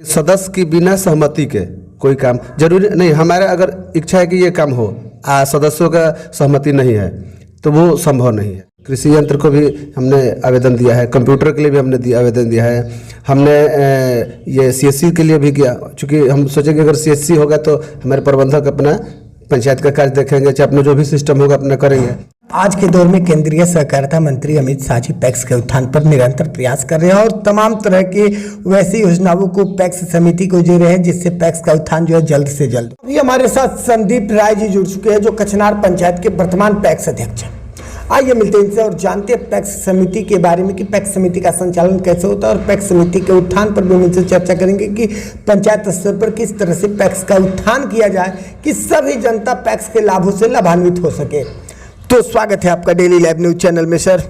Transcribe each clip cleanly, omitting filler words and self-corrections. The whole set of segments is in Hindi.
सदस्य की बिना सहमति के कोई काम जरूरी नहीं। हमारा अगर इच्छा है कि ये काम हो, सदस्यों का सहमति नहीं है तो वो संभव नहीं है। कृषि यंत्र को भी हमने आवेदन दिया है, कंप्यूटर के लिए भी हमने आवेदन दिया है। हमने ये सीएससी के लिए भी किया, चूँकि हम सोचे कि अगर सीएससी होगा तो हमारे प्रबंधक अपना पंचायत का कार्य देखेंगे, चाहे अपना जो भी सिस्टम होगा अपना करेंगे। आज के दौर में केंद्रीय सहकारिता मंत्री अमित शाह जी पैक्स के उत्थान पर निरंतर प्रयास कर रहे हैं और तमाम तरह की वैसी योजनाओं को पैक्स समिति को दे रहे हैं जिससे पैक्स का उत्थान जो है जल्द से जल्द। अभी हमारे साथ संदीप राय जी जुड़ चुके हैं जो कचनार पंचायत के वर्तमान पैक्स अध्यक्ष हैं। आइए मिलते हैं इनसे और जानते हैं पैक्स समिति के बारे में कि पैक्स समिति का संचालन कैसे होता है और पैक्स समिति के उत्थान पर भी हम इनसे चर्चा करेंगे कि पंचायत स्तर पर किस तरह से पैक्स का उत्थान किया जाए कि सभी जनता पैक्स के लाभों से लाभान्वित हो सके। तो स्वागत है आपका डेली लाइव न्यूज चैनल में सर।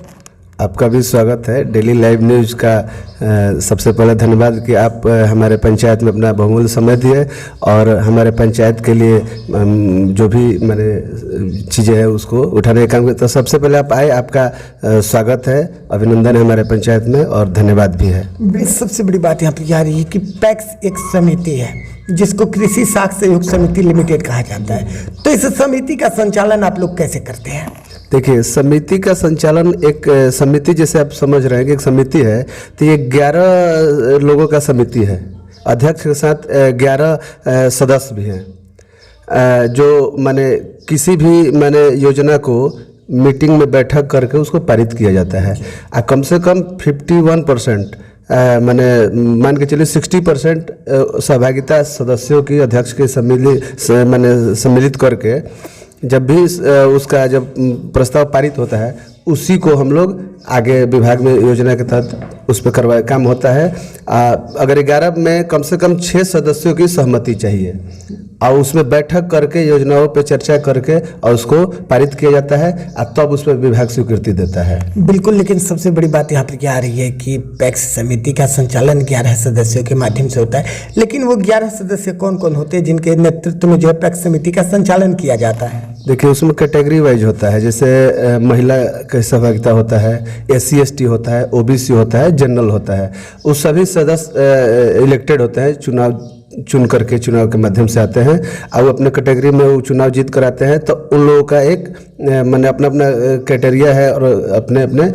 आपका भी स्वागत है। डेली लाइव न्यूज का सबसे पहले धन्यवाद कि आप हमारे पंचायत में अपना बहुमूल्य समय दिए और हमारे पंचायत के लिए जो भी मैंने चीज़ें हैं उसको उठाने का काम किया। तो सबसे पहले आप आए, आपका स्वागत है, अभिनंदन है हमारे पंचायत में और धन्यवाद भी है। सबसे बड़ी बात यहाँ पर आ रही है कि पैक्स एक समिति है जिसको कृषि साख सहयोग समिति लिमिटेड कहा जाता है, तो इस समिति का संचालन आप लोग कैसे करते हैं? देखिए, समिति का संचालन, एक समिति जैसे आप समझ रहे हैं कि एक समिति है तो ये 11 लोगों का समिति है। अध्यक्ष के साथ 11 सदस्य भी हैं जो माने किसी भी माने योजना को मीटिंग में बैठक करके उसको पारित किया जाता है। कम से कम 51% मैंने मान के चलिए 60% सहभागिता सदस्यों की अध्यक्ष के सम्मिलित करके जब भी उसका जब प्रस्ताव पारित होता है उसी को हम लोग आगे विभाग में योजना के तहत उस पर काम होता है। अगर 11 में कम से कम 6 सदस्यों की सहमति चाहिए और उसमें बैठक करके योजनाओं पे चर्चा करके और उसको पारित किया जाता है और तब उस पर विभाग स्वीकृति देता है। बिल्कुल, लेकिन सबसे बड़ी बात यहाँ पर क्या आ रही है कि पैक्स समिति का संचालन 11 सदस्यों के माध्यम से होता है, लेकिन वो 11 सदस्य कौन कौन होते हैं जिनके नेतृत्व में जो है पैक्स समिति का संचालन किया जाता है? देखिए, उसमें कैटेगरी वाइज होता है, जैसे महिला का सहभागिता होता है, SC ST होता है, OBC होता है, जनरल होता है। उस सभी सदस्य इलेक्टेड होते हैं, चुन करके चुनाव के माध्यम से आते हैं और वो अपने कैटेगरी में वो चुनाव जीत कर आते हैं। तो उन लोगों का एक मैंने अपना क्राइटेरिया है और अपने अपने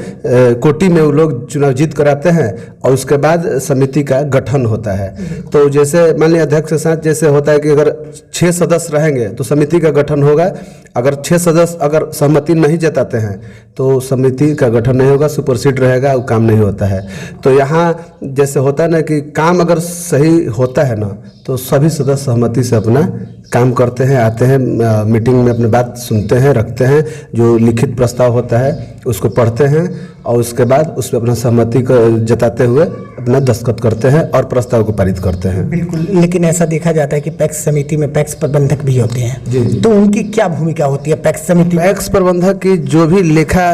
कोटि में वो लोग चुनाव जीत कर आते हैं और उसके बाद समिति का गठन होता है। तो जैसे मान लीजिए अध्यक्ष के साथ जैसे होता है कि अगर 6 सदस्य रहेंगे तो समिति का गठन होगा। अगर 6 सदस्य अगर सहमति नहीं जताते हैं तो समिति का गठन नहीं होगा, सुपरसीड रहेगा, वो काम नहीं होता है। तो यहाँ जैसे होता है ना कि काम अगर सही होता है ना तो सभी सदस्य सहमति से अपना काम करते हैं, आते हैं मीटिंग में अपनी बात सुनते हैं, रखते हैं, जो लिखित प्रस्ताव होता है उसको पढ़ते हैं और उसके बाद उस पर अपना सहमति को जताते हुए अपना दस्तखत करते हैं और प्रस्ताव को पारित करते हैं। बिल्कुल, लेकिन ऐसा देखा जाता है कि पैक्स समिति में पैक्स प्रबंधक भी होते हैं जी। तो उनकी क्या भूमिका होती है पैक्स समिति? पैक्स प्रबंधक की जो भी लेखा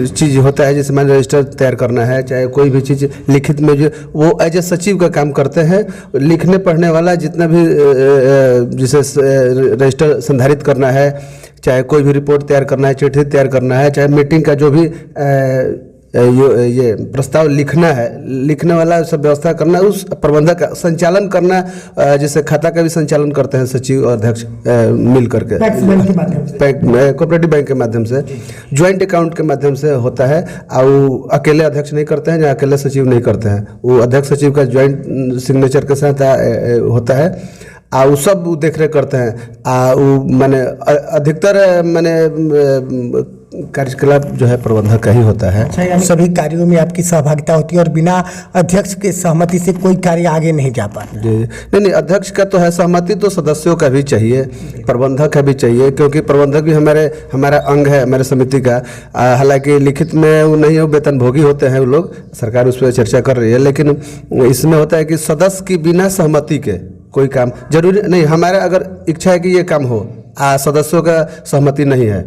चीज होता है, जैसे मान रजिस्टर तैयार करना है, चाहे कोई भी चीज लिखित में, जो वो एज ए सचिव का काम करते हैं। लिखने पढ़ने वाला जितना भी जैसे रजिस्टर संधारित करना है, चाहे कोई भी रिपोर्ट तैयार करना है, चिट्ठी तैयार करना है, चाहे मीटिंग का जो भी ये प्रस्ताव लिखना है, लिखने वाला सब व्यवस्था करना, उस प्रबंधक का संचालन करना, जैसे खाता का भी संचालन करते हैं सचिव और अध्यक्ष मिल करके कोऑपरेटिव बैंक के माध्यम से, ज्वाइंट अकाउंट के माध्यम से होता है। और अकेले अध्यक्ष नहीं करते हैं या अकेले सचिव नहीं करते हैं, वो अध्यक्ष सचिव का ज्वाइंट सिग्नेचर के साथ होता है वो सब देख रेख करते हैं। वो माने अधिकतर माने कार्यकलाप जो है प्रबंधक का ही होता है। अच्छा, सभी कार्यों में आपकी सहभागिता होती है और बिना अध्यक्ष के सहमति से कोई कार्य आगे नहीं जा पाता? जी नहीं, अध्यक्ष का तो है सहमति, तो सदस्यों का भी चाहिए, प्रबंधक का भी चाहिए, क्योंकि प्रबंधक भी हमारा अंग है हमारे समिति का। हालांकि लिखित में वो नहीं हो, वेतनभोगी होते हैं वो लोग, सरकार उस पर चर्चा कर रही है, लेकिन इसमें होता है कि सदस्य की बिना सहमति के कोई काम जरूरी नहीं। हमारा अगर इच्छा है कि ये काम हो, सदस्यों का सहमति नहीं है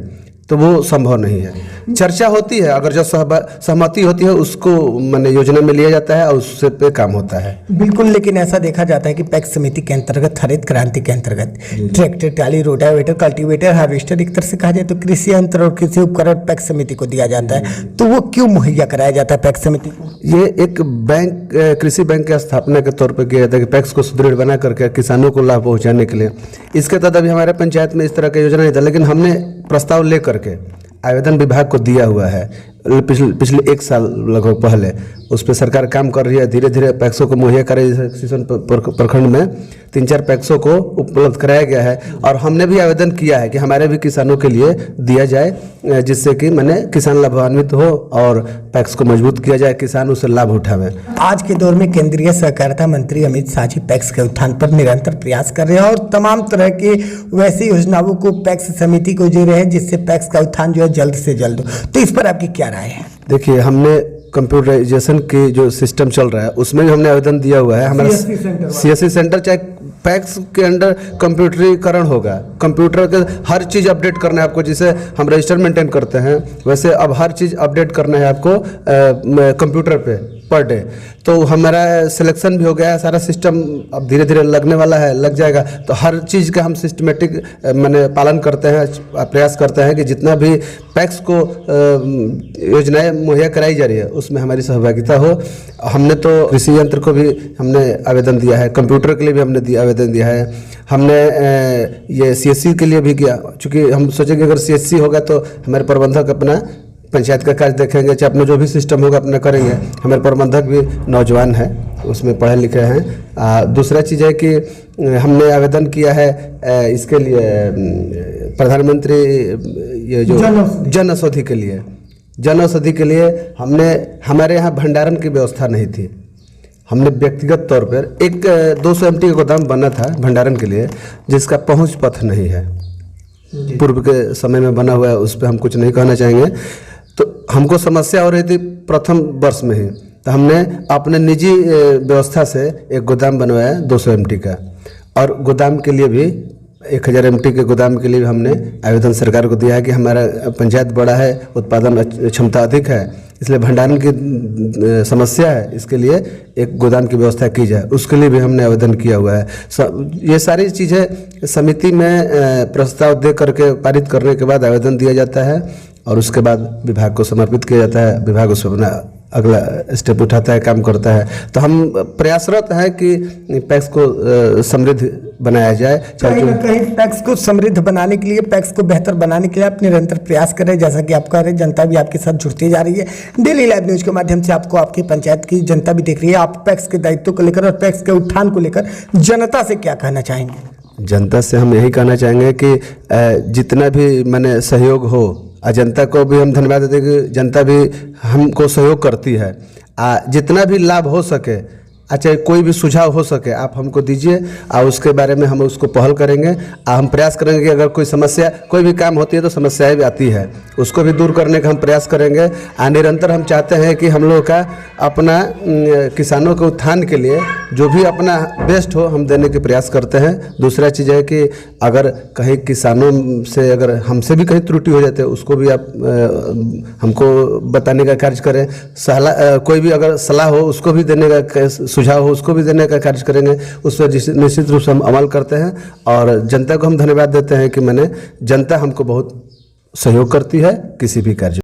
तो वो संभव नहीं है। चर्चा होती है, अगर जो सहमति होती है उसको मैंने योजना में लिया जाता है और उससे पे काम होता है। बिल्कुल, लेकिन ऐसा देखा जाता है कि पैक्स समिति के अंतर्गत हरित क्रांति के अंतर्गत ट्रैक्टर, टाली, रोटावेटर, कल्टीवेटर, हार्वेस्टर, एक तरह से कहा जाए तो कृषि यंत्र और कृषि उपकरण पैक्स समिति को दिया जाता है, तो वो क्यों मुहैया कराया जाता है पैक्स समिति को? ये एक बैंक, कृषि बैंक की स्थापना के तौर पर किया जाता है कि पैक्स को सुदृढ़ बना करके किसानों को लाभ पहुंचाने के लिए। इसके तहत अभी हमारे पंचायत में इस तरह का योजना नहीं था, लेकिन हमने प्रस्ताव ले करके आवेदन विभाग को दिया हुआ है पिछले 1 साल लगभग पहले। उस पर सरकार काम कर रही है, धीरे धीरे पैक्सों को मुहैया कर रही है। सीसोन प्रखंड में 3-4 पैक्सों को उपलब्ध कराया गया है और हमने भी आवेदन किया है कि हमारे भी किसानों के लिए दिया जाए, जिससे कि मैंने किसान लाभान्वित हो और पैक्स को मजबूत किया जाए, किसान उससे लाभ उठावे। आज के दौर में केंद्रीय सहकारिता मंत्री अमित शाह जी पैक्स के उत्थान पर निरंतर प्रयास कर रहे हैं और तमाम तरह की वैसी योजनाओं को पैक्स समिति को दे रहे हैं जिससे पैक्स का उत्थान जो है जल्द से जल्द हो। तो इस पर आपकी क्या राय है? देखिए, हमने कंप्यूटराइजेशन की जो सिस्टम चल रहा है उसमें भी हमने आवेदन दिया हुआ है। हमारा CSC सेंटर चाहे पैक्स के अंडर कंप्यूटरीकरण होगा, कंप्यूटर के हर चीज़ अपडेट करना है आपको। जैसे हम रजिस्टर मेंटेन करते हैं वैसे अब हर चीज़ अपडेट करना है आपको कंप्यूटर पे पर डे। तो हमारा सिलेक्शन भी हो गया है, सारा सिस्टम अब धीरे धीरे लगने वाला है, लग जाएगा। तो हर चीज़ का हम सिस्टमेटिक मैंने पालन करते हैं, प्रयास करते हैं कि जितना भी पैक्स को योजनाएं मुहैया कराई जा रही है उसमें हमारी सहभागिता हो। हमने तो कृषि यंत्र को भी हमने आवेदन दिया है, कंप्यूटर के लिए भी हमने आवेदन दिया है। हमने ये CSC के लिए भी किया, चूँकि हम सोचेंगे अगर CSC होगा तो हमारे प्रबंधक अपना पंचायत का कार्य देखेंगे, चाहे अपना जो भी सिस्टम होगा अपना करेंगे। हमारे प्रबंधक भी नौजवान हैं, उसमें पढ़े लिखे हैं। दूसरा चीज़ है कि हमने आवेदन किया है इसके लिए प्रधानमंत्री ये जो जन औषधि के लिए, जन औषधि के लिए हमने, हमारे यहाँ भंडारण की व्यवस्था नहीं थी। हमने व्यक्तिगत तौर पर एक 200 MT का गोदाम बना था भंडारण के लिए, जिसका पहुँच पथ नहीं है, पूर्व के समय में बना हुआ है, उस पर हम कुछ नहीं कहना चाहेंगे। तो हमको समस्या हो रही थी प्रथम वर्ष में ही, तो हमने अपने निजी व्यवस्था से एक गोदाम बनवाया 200 MT का, और गोदाम के लिए भी 1000 MT के गोदाम के लिए हमने आवेदन सरकार को दिया है कि हमारा पंचायत बड़ा है, उत्पादन क्षमता अधिक है, इसलिए भंडारण की समस्या है, इसके लिए एक गोदाम की व्यवस्था की जाए, उसके लिए भी हमने आवेदन किया हुआ है। ये सारी चीज़ें समिति में प्रस्ताव दे करके पारित करने के बाद आवेदन दिया जाता है और उसके बाद विभाग को समर्पित किया जाता है। विभाग उस पर अपना अगला स्टेप उठाता है, काम करता है। तो हम प्रयासरत हैं कि पैक्स को समृद्ध बनाया जाए। कहीं ना कहीं पैक्स को समृद्ध बनाने के लिए, पैक्स को बेहतर बनाने के लिए आप निरंतर प्रयास कर रहे हैं, जैसा कि आप कह रहे हैं। जनता भी आपके साथ जुड़ती जा रही है। डेली लाइव न्यूज के माध्यम से आपको आपकी पंचायत की जनता भी देख रही है। आप पैक्स के दायित्व को लेकर और पैक्स के उत्थान को लेकर जनता से क्या कहना चाहेंगे? जनता से हम यही कहना चाहेंगे कि जितना भी मैंने सहयोग हो, जनता को भी हम धन्यवाद देते हैं कि जनता भी हमको सहयोग करती है। जितना भी लाभ हो सके, अच्छा कोई भी सुझाव हो सके आप हमको दीजिए, और उसके बारे में हम उसको पहल करेंगे। हम प्रयास करेंगे कि अगर कोई समस्या, कोई भी काम होती है तो समस्याएं भी आती है, उसको भी दूर करने का हम प्रयास करेंगे। निरंतर हम चाहते हैं कि हम लोगों का अपना किसानों के उत्थान के लिए जो भी अपना बेस्ट हो हम देने के प्रयास करते हैं। दूसरा चीज़ है कि अगर कहीं किसानों से अगर हमसे भी कहीं त्रुटि हो जाती है उसको भी आप हमको बताने का कार्य करें। कोई भी अगर सलाह हो उसको भी देने का, सुझाव हो उसको भी देने का कार्य करेंगे। उस पर निश्चित रूप से हम अमल करते हैं और जनता को हम धन्यवाद देते हैं कि जनता हमको बहुत सहयोग करती है किसी भी कार्य